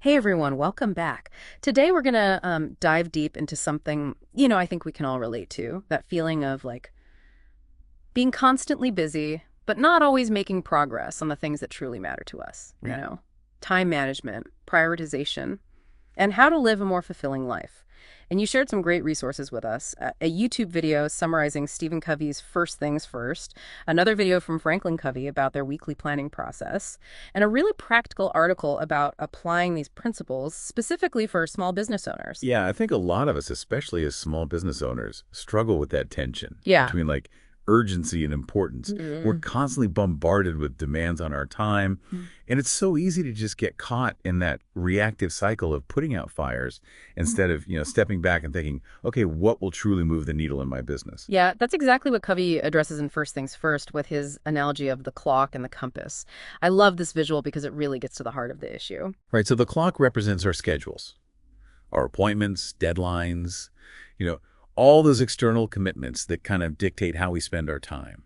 Hey everyone, welcome back. Today we're gonna dive deep into something, I think we can all relate to, that feeling of like being constantly busy, but not always making progress on the things that truly matter to us, Yeah. time management, prioritization, and how to live a more fulfilling life. And you shared some great resources with us, a YouTube video summarizing Stephen Covey's First Things First, another video from Franklin Covey about their weekly planning process, and a really practical article about applying these principles specifically for small business owners. Yeah, I think a lot of us, especially as small business owners, struggle with that tension Yeah. between urgency and importance. We're Mm. constantly bombarded with demands on our time, Mm. and it's so easy to just get caught in that reactive cycle of putting out fires instead of, stepping back and thinking, okay, what will truly move the needle in my business? Yeah, that's exactly what Covey addresses in First Things First with his analogy of the clock and the compass. I love this visual because it really gets to the heart of the issue. Right, so the clock represents our schedules, our appointments, deadlines, you know, all those external commitments that kind of dictate how we spend our time.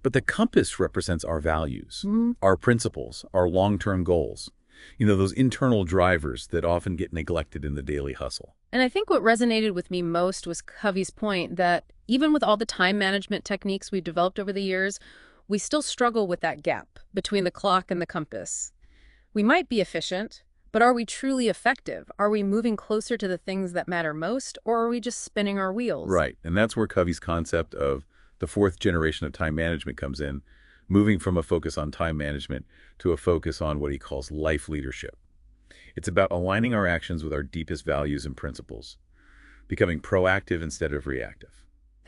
But the compass represents our values, Mm. our principles, our long-term goals. Those internal drivers that often get neglected in the daily hustle. And I think what resonated with me most was Covey's point that even with all the time management techniques we've developed over the years, we still struggle with that gap between the clock and the compass. We might be efficient, but are we truly effective? Are we moving closer to the things that matter most, or are we just spinning our wheels? Right, and that's where Covey's concept of the fourth generation of time management comes in, moving from a focus on time management to a focus on what he calls life leadership. It's about aligning our actions with our deepest values and principles, becoming proactive instead of reactive.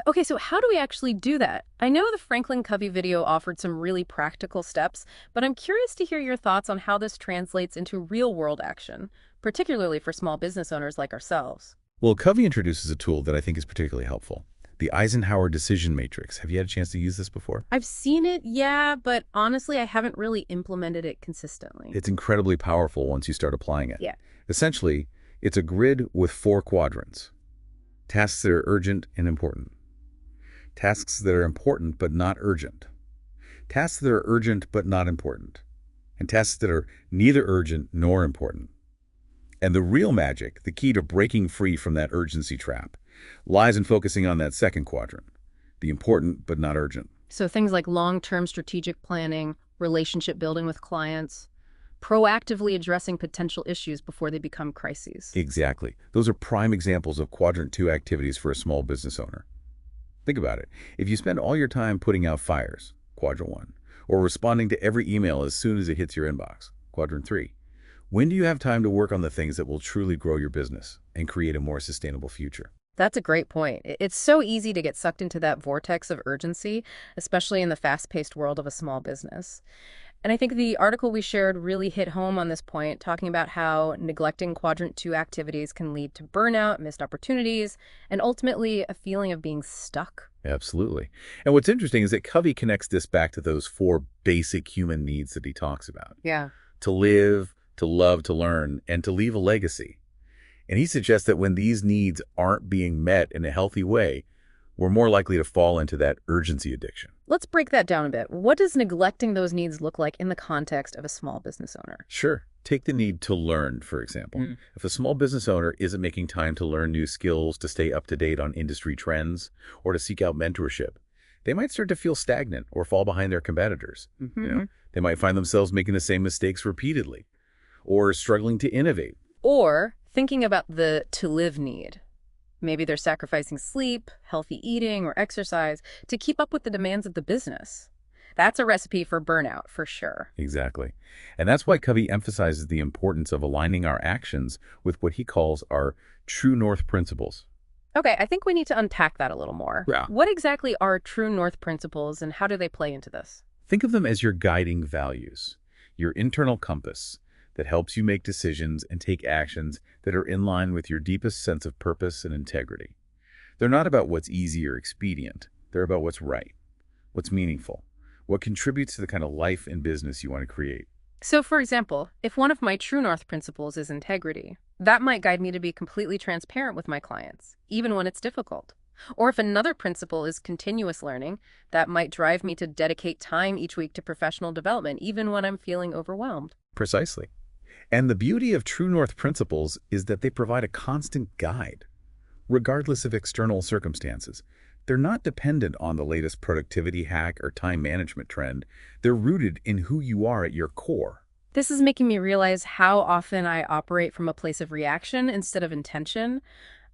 Okay, so how do we actually do that? I know the Franklin Covey video offered some really practical steps, but I'm curious to hear your thoughts on how this translates into real-world action, particularly for small business owners like ourselves. Well, Covey introduces a tool that I think is particularly helpful, the Eisenhower Decision Matrix. Have you had a chance to use this before? I've seen it, yeah, but honestly, I haven't really implemented it consistently. It's incredibly powerful once you start applying it. Yeah. Essentially, it's a grid with four quadrants. Tasks that are urgent and important. Tasks that are important but not urgent. Tasks that are urgent but not important. And tasks that are neither urgent nor important. And the real magic, the key to breaking free from that urgency trap, lies in focusing on that second quadrant, the important but not urgent. So things like long-term strategic planning, relationship building with clients, proactively addressing potential issues before they become crises. Exactly. Those are prime examples of quadrant 2 activities for a small business owner. Think about it. If you spend all your time putting out fires, quadrant 1, or responding to every email as soon as it hits your inbox, quadrant 3, when do you have time to work on the things that will truly grow your business and create a more sustainable future? That's a great point. It's so easy to get sucked into that vortex of urgency, especially in the fast-paced world of a small business. And I think the article we shared really hit home on this point, talking about how neglecting quadrant 2 activities can lead to burnout, missed opportunities, and ultimately a feeling of being stuck. Absolutely. And what's interesting is that Covey connects this back to those four basic human needs that he talks about. Yeah. To live, to love, to learn, and to leave a legacy. And he suggests that when these needs aren't being met in a healthy way, we're more likely to fall into that urgency addiction. Let's break that down a bit. What does neglecting those needs look like in the context of a small business owner? Sure. Take the need to learn, for example. Mm. If a small business owner isn't making time to learn new skills, to stay up to date on industry trends, or to seek out mentorship, they might start to feel stagnant or fall behind their competitors. Mm-hmm. They might find themselves making the same mistakes repeatedly or struggling to innovate. Or thinking about the to live need. Maybe they're sacrificing sleep, healthy eating, or exercise to keep up with the demands of the business. That's a recipe for burnout, for sure. Exactly. And that's why Covey emphasizes the importance of aligning our actions with what he calls our true north principles. Okay, I think we need to unpack that a little more. Yeah. What exactly are true north principles and how do they play into this? Think of them as your guiding values, your internal compass that helps you make decisions and take actions that are in line with your deepest sense of purpose and integrity. They're not about what's easy or expedient. They're about what's right, what's meaningful, what contributes to the kind of life and business you want to create. So, for example, if one of my true north principles is integrity, that might guide me to be completely transparent with my clients, even when it's difficult. Or if another principle is continuous learning, that might drive me to dedicate time each week to professional development, even when I'm feeling overwhelmed. Precisely. And the beauty of True North principles is that they provide a constant guide, regardless of external circumstances. They're not dependent on the latest productivity hack or time management trend. They're rooted in who you are at your core. This is making me realize how often I operate from a place of reaction instead of intention.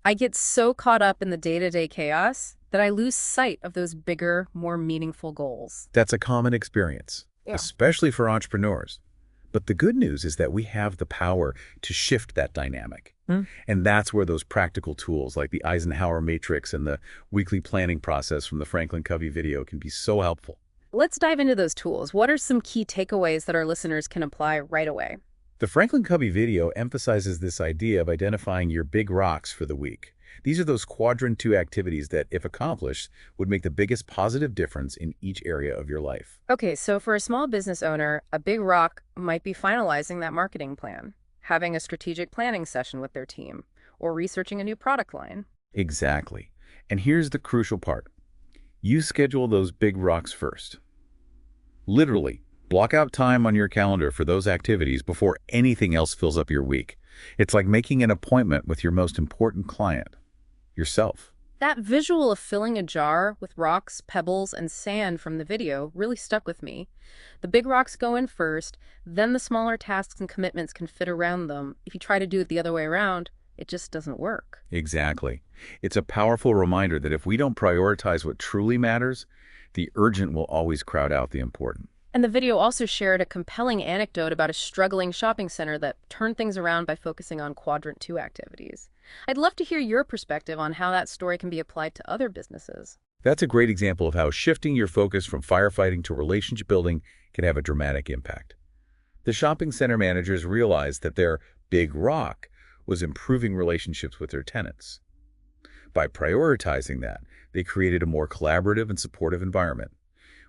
I get so caught up in the day-to-day chaos that I lose sight of those bigger, more meaningful goals. That's a common experience, Yeah. especially for entrepreneurs. But the good news is that we have the power to shift that dynamic. Hmm. And that's where those practical tools like the Eisenhower matrix and the weekly planning process from the Franklin Covey video can be so helpful. Let's dive into those tools. What are some key takeaways that our listeners can apply right away? The Franklin Covey video emphasizes this idea of identifying your big rocks for the week. These are those quadrant 2 activities that, if accomplished, would make the biggest positive difference in each area of your life. Okay, so for a small business owner, a big rock might be finalizing that marketing plan, having a strategic planning session with their team, or researching a new product line. Exactly. And here's the crucial part. You schedule those big rocks first. Literally, block out time on your calendar for those activities before anything else fills up your week. It's like making an appointment with your most important client, yourself. That visual of filling a jar with rocks, pebbles, and sand from the video really stuck with me. The big rocks go in first, then the smaller tasks and commitments can fit around them. If you try to do it the other way around, it just doesn't work. Exactly. It's a powerful reminder that if we don't prioritize what truly matters, the urgent will always crowd out the important. And the video also shared a compelling anecdote about a struggling shopping center that turned things around by focusing on quadrant 2 activities. I'd love to hear your perspective on how that story can be applied to other businesses. That's a great example of how shifting your focus from firefighting to relationship building can have a dramatic impact. The shopping center managers realized that their big rock was improving relationships with their tenants. By prioritizing that, they created a more collaborative and supportive environment,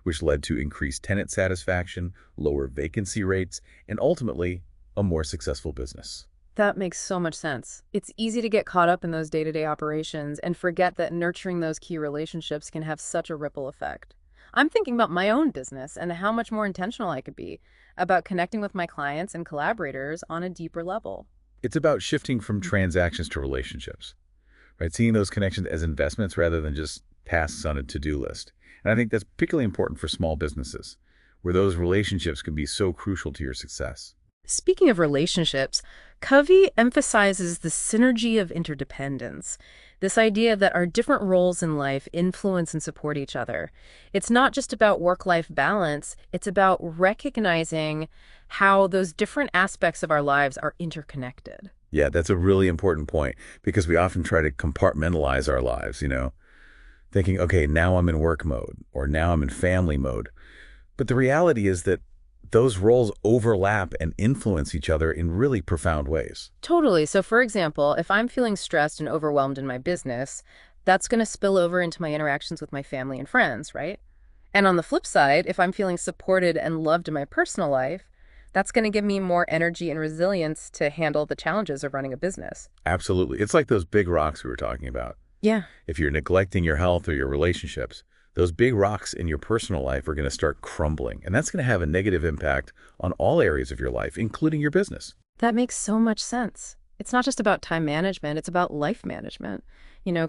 which led to increased tenant satisfaction, lower vacancy rates, and ultimately, a more successful business. That makes so much sense. It's easy to get caught up in those day-to-day operations and forget that nurturing those key relationships can have such a ripple effect. I'm thinking about my own business and how much more intentional I could be about connecting with my clients and collaborators on a deeper level. It's about shifting from transactions to relationships, right? Seeing those connections as investments rather than just tasks on a to-do list. And I think that's particularly important for small businesses, where those relationships can be so crucial to your success. Speaking of relationships, Covey emphasizes the synergy of interdependence, this idea that our different roles in life influence and support each other. It's not just about work-life balance, it's about recognizing how those different aspects of our lives are interconnected. Yeah, that's a really important point because we often try to compartmentalize our lives, thinking, okay, now I'm in work mode or now I'm in family mode. But the reality is that those roles overlap and influence each other in really profound ways. Totally. So for example, if I'm feeling stressed and overwhelmed in my business, that's going to spill over into my interactions with my family and friends, right? And on the flip side, if I'm feeling supported and loved in my personal life, that's going to give me more energy and resilience to handle the challenges of running a business. Absolutely. It's like those big rocks we were talking about. Yeah. If you're neglecting your health or your relationships, those big rocks in your personal life are going to start crumbling. And that's going to have a negative impact on all areas of your life, including your business. That makes so much sense. It's not just about time management, it's about life management.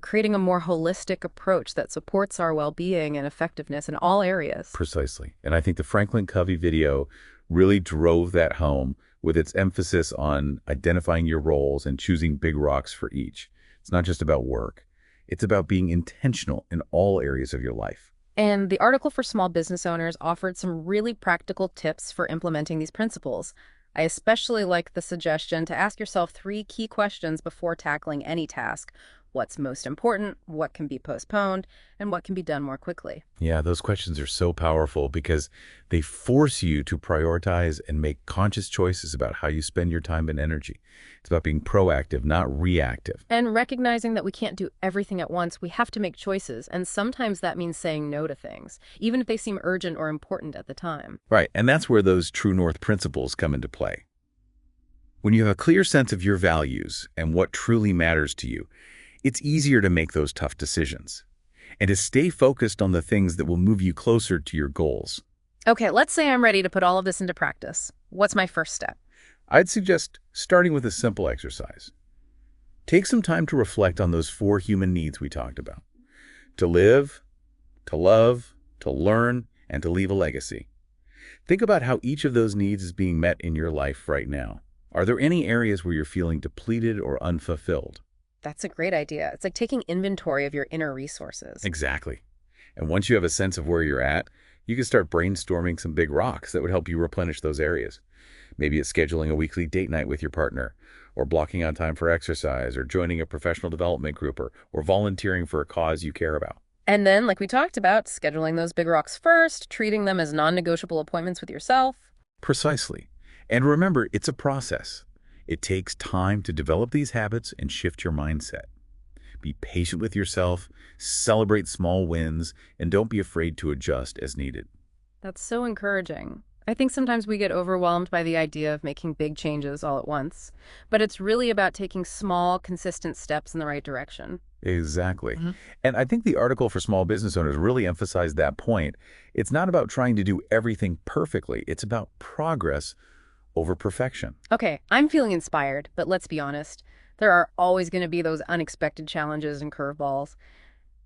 Creating a more holistic approach that supports our well-being and effectiveness in all areas. Precisely. And I think the Franklin Covey video really drove that home with its emphasis on identifying your roles and choosing big rocks for each. It's not just about work. It's about being intentional in all areas of your life. And the article for small business owners offered some really practical tips for implementing these principles. I especially like the suggestion to ask yourself 3 key questions before tackling any task. What's most important, what can be postponed, and what can be done more quickly. Yeah, those questions are so powerful because they force you to prioritize and make conscious choices about how you spend your time and energy. It's about being proactive, not reactive. And recognizing that we can't do everything at once, we have to make choices, and sometimes that means saying no to things, even if they seem urgent or important at the time. Right, and that's where those True North principles come into play. When you have a clear sense of your values and what truly matters to you, it's easier to make those tough decisions and to stay focused on the things that will move you closer to your goals. Okay, let's say I'm ready to put all of this into practice. What's my first step? I'd suggest starting with a simple exercise. Take some time to reflect on those four human needs we talked about: to live, to love, to learn, and to leave a legacy. Think about how each of those needs is being met in your life right now. Are there any areas where you're feeling depleted or unfulfilled? That's a great idea. It's like taking inventory of your inner resources. Exactly. And once you have a sense of where you're at, you can start brainstorming some big rocks that would help you replenish those areas. Maybe it's scheduling a weekly date night with your partner, or blocking out time for exercise, or joining a professional development group, or volunteering for a cause you care about. And then, like we talked about, scheduling those big rocks first, treating them as non-negotiable appointments with yourself. Precisely. And remember, it's a process. It takes time to develop these habits and shift your mindset. Be patient with yourself, celebrate small wins, and don't be afraid to adjust as needed. That's so encouraging. I think sometimes we get overwhelmed by the idea of making big changes all at once, but it's really about taking small, consistent steps in the right direction. Exactly. And I think the article for small business owners really emphasized that point. It's not about trying to do everything perfectly. It's about progress over perfection. Okay, I'm feeling inspired, but let's be honest. There are always going to be those unexpected challenges and curveballs.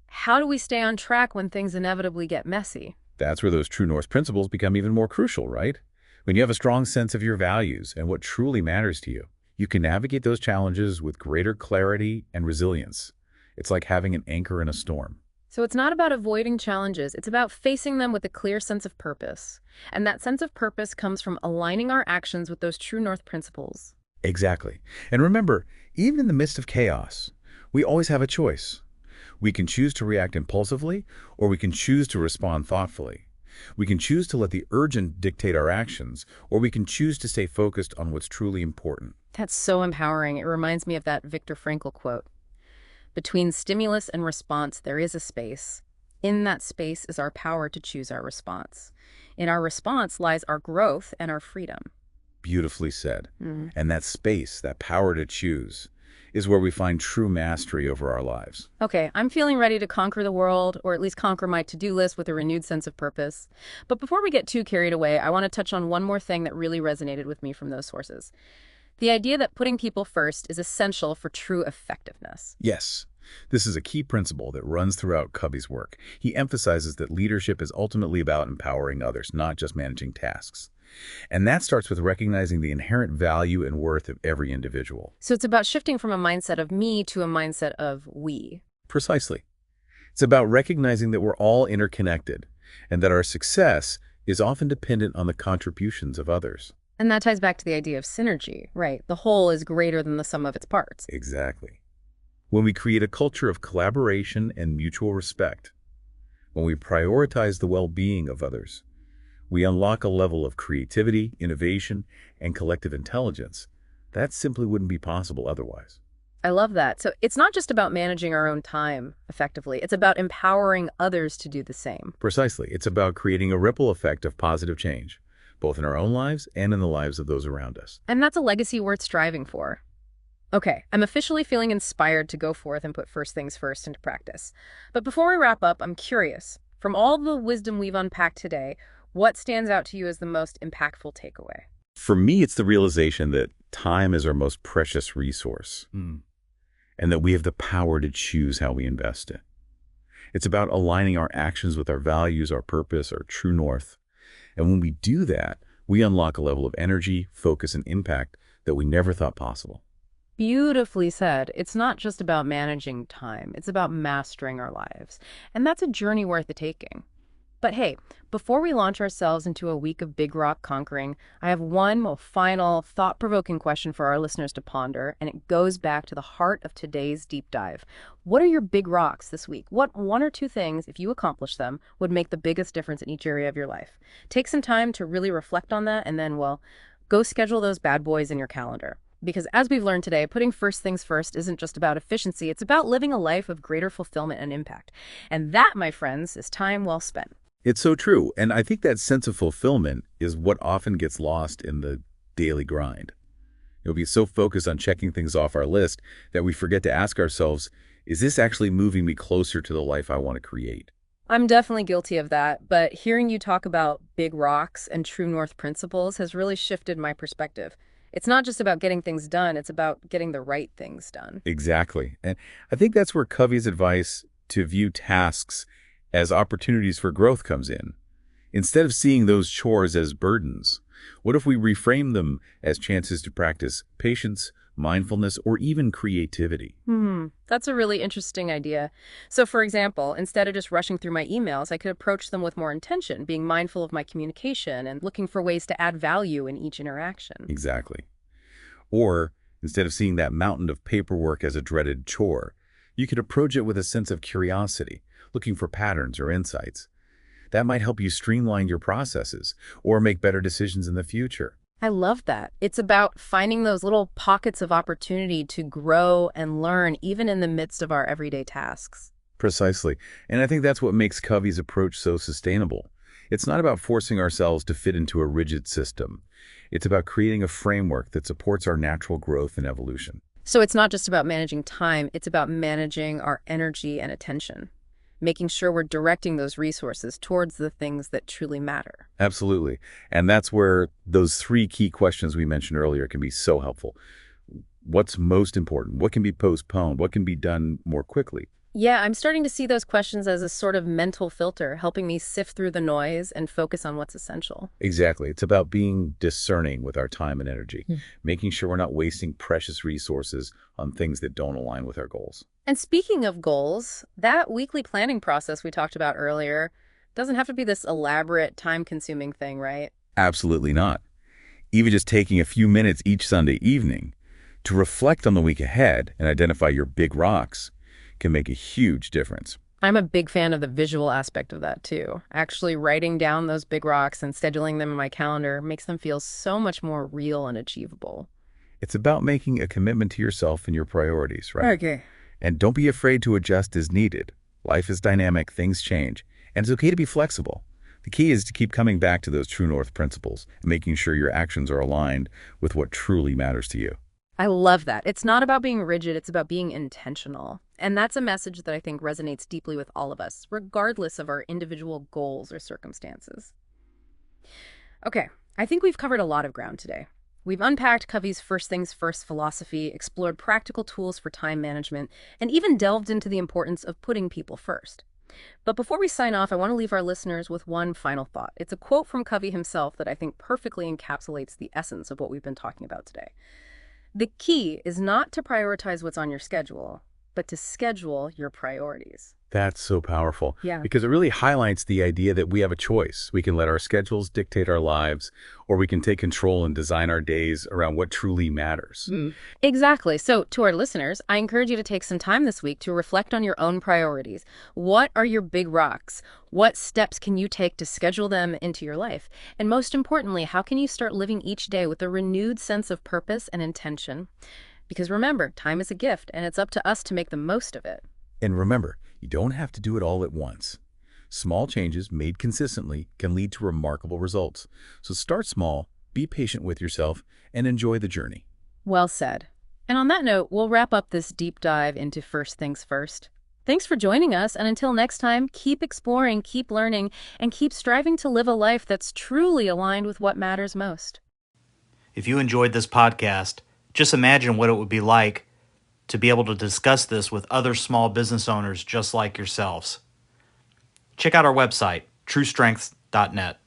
How do we stay on track when things inevitably get messy? That's where those true north principles become even more crucial, right? When you have a strong sense of your values and what truly matters to you, you can navigate those challenges with greater clarity and resilience. It's like having an anchor in a storm. So it's not about avoiding challenges, it's about facing them with a clear sense of purpose. And that sense of purpose comes from aligning our actions with those true north principles. Exactly. And remember, even in the midst of chaos, we always have a choice. We can choose to react impulsively, or we can choose to respond thoughtfully. We can choose to let the urgent dictate our actions, or we can choose to stay focused on what's truly important. That's so empowering. It reminds me of that Viktor Frankl quote. Between stimulus and response, there is a space. In that space is our power to choose our response. In our response lies our growth and our freedom. Beautifully said. Mm. And that space, that power to choose, is where we find true mastery over our lives. Okay, I'm feeling ready to conquer the world, or at least conquer my to-do list with a renewed sense of purpose. But before we get too carried away, I want to touch on one more thing that really resonated with me from those sources. The idea that putting people first is essential for true effectiveness. Yes, this is a key principle that runs throughout Covey's work. He emphasizes that leadership is ultimately about empowering others, not just managing tasks. And that starts with recognizing the inherent value and worth of every individual. So it's about shifting from a mindset of me to a mindset of we. Precisely. It's about recognizing that we're all interconnected and that our success is often dependent on the contributions of others. And that ties back to the idea of synergy, right? The whole is greater than the sum of its parts. Exactly. When we create a culture of collaboration and mutual respect, when we prioritize the well-being of others, we unlock a level of creativity, innovation, and collective intelligence that simply wouldn't be possible otherwise. I love that. So it's not just about managing our own time effectively. It's about empowering others to do the same. Precisely. It's about creating a ripple effect of positive change, both in our own lives and in the lives of those around us. And that's a legacy worth striving for. Okay, I'm officially feeling inspired to go forth and put first things first into practice. But before we wrap up, I'm curious, from all the wisdom we've unpacked today, what stands out to you as the most impactful takeaway? For me, it's the realization that time is our most precious resource, and that we have the power to choose how we invest it. It's about aligning our actions with our values, our purpose, our true north. And when we do that, we unlock a level of energy, focus, and impact that we never thought possible. Beautifully said. It's not just about managing time. It's about mastering our lives. And that's a journey worth the taking. But hey, before we launch ourselves into a week of big rock conquering, I have one more final thought-provoking question for our listeners to ponder, and it goes back to the heart of today's deep dive. What are your big rocks this week? What one or two things, if you accomplish them, would make the biggest difference in each area of your life? Take some time to really reflect on that, and then, well, go schedule those bad boys in your calendar. Because as we've learned today, putting first things first isn't just about efficiency, it's about living a life of greater fulfillment and impact. And that, my friends, is time well spent. It's so true, and I think that sense of fulfillment is what often gets lost in the daily grind. You'll be so focused on checking things off our list that we forget to ask ourselves, is this actually moving me closer to the life I want to create? I'm definitely guilty of that, but hearing you talk about big rocks and true north principles has really shifted my perspective. It's not just about getting things done, it's about getting the right things done. Exactly. And I think that's where Covey's advice to view tasks as opportunities for growth comes in. Instead of seeing those chores as burdens, what if we reframe them as chances to practice patience, mindfulness, or even creativity? That's a really interesting idea. So, for example, instead of just rushing through my emails, I could approach them with more intention, being mindful of my communication and looking for ways to add value in each interaction. Exactly. Or instead of seeing that mountain of paperwork as a dreaded chore, you could approach it with a sense of curiosity, looking for patterns or insights. That might help you streamline your processes or make better decisions in the future. I love that. It's about finding those little pockets of opportunity to grow and learn, even in the midst of our everyday tasks. Precisely. And I think that's what makes Covey's approach so sustainable. It's not about forcing ourselves to fit into a rigid system. It's about creating a framework that supports our natural growth and evolution. So it's not just about managing time, it's about managing our energy and attention, making sure we're directing those resources towards the things that truly matter. Absolutely. And that's where those three key questions we mentioned earlier can be so helpful. What's most important? What can be postponed? What can be done more quickly? Yeah, I'm starting to see those questions as a sort of mental filter, helping me sift through the noise and focus on what's essential. Exactly. It's about being discerning with our time and energy, making sure we're not wasting precious resources on things that don't align with our goals. And speaking of goals, that weekly planning process we talked about earlier doesn't have to be this elaborate, time-consuming thing, right? Absolutely not. Even just taking a few minutes each Sunday evening to reflect on the week ahead and identify your big rocks can make a huge difference. I'm a big fan of the visual aspect of that too. Actually writing down those big rocks and scheduling them in my calendar makes them feel so much more real and achievable. It's about making a commitment to yourself and your priorities, right? Okay. And don't be afraid to adjust as needed. Life is dynamic, things change, and it's okay to be flexible. The key is to keep coming back to those true north principles and making sure your actions are aligned with what truly matters to you. I love that. It's not about being rigid, it's about being intentional. And that's a message that I think resonates deeply with all of us, regardless of our individual goals or circumstances. Okay, I think we've covered a lot of ground today. We've unpacked Covey's first things first philosophy, explored practical tools for time management, and even delved into the importance of putting people first. But before we sign off, I want to leave our listeners with one final thought. It's a quote from Covey himself that I think perfectly encapsulates the essence of what we've been talking about today. The key is not to prioritize what's on your schedule, but to schedule your priorities. That's so powerful Yeah. because it really highlights the idea that we have a choice. We can let our schedules dictate our lives, or we can take control and design our days around what truly matters. Exactly. So, to our listeners, I encourage you to take some time this week to reflect on your own priorities. What are your big rocks? What steps can you take to schedule them into your life? And most importantly, how can you start living each day with a renewed sense of purpose and intention? Because remember, time is a gift, and it's up to us to make the most of it. And remember, you don't have to do it all at once. Small changes made consistently can lead to remarkable results. So start small, be patient with yourself, and enjoy the journey. Well said. And on that note, we'll wrap up this deep dive into first things first. Thanks for joining us, and until next time, keep exploring, keep learning, and keep striving to live a life that's truly aligned with what matters most. If you enjoyed this podcast, just imagine what it would be like to be able to discuss this with other small business owners just like yourselves. Check out our website, truestrengths.net.